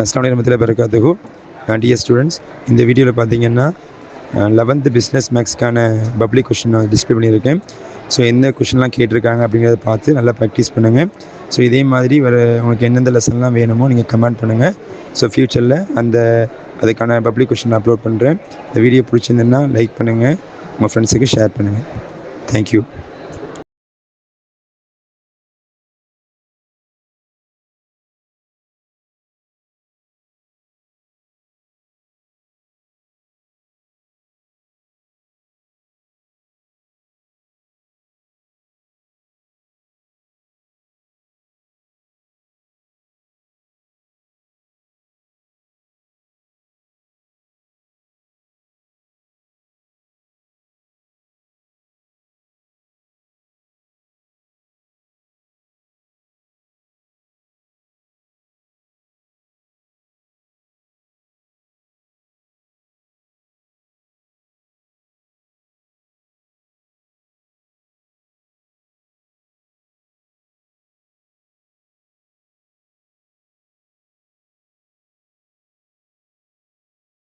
அஸ்ஸலாமு அலைக்கும் வரஹ்மத்துல்லாஹி வபரகாத்துஹு. டியர் ஸ்டூடெண்ட்ஸ், இந்த வீடியோவில் பார்த்தீங்கன்னா 11th பிஸ்னஸ் மேக்ஸ்க்கான பப்ளிக் கொஷின் நான் டிஸ்பிளே பண்ணியிருக்கேன். ஸோ எந்த கொஷின்லாம் கேட்டிருக்காங்க அப்படிங்கிறத பார்த்து நல்லா ப்ராக்டிஸ் பண்ணுங்கள். ஸோ இதே மாதிரி உங்களுக்கு எந்தெந்த லெசன்லாம் வேணுமோ நீங்கள் கமெண்ட் பண்ணுங்கள். ஸோ ஃப்யூச்சரில் அதுக்கான பப்ளிக் கொஷின் அப்லோட் பண்ணுறேன். இந்த வீடியோ பிடிச்சிருந்ததுன்னா லைக் பண்ணுங்கள், உங்கள் ஃப்ரெண்ட்ஸுக்கு ஷேர் பண்ணுங்கள். தேங்க்யூ.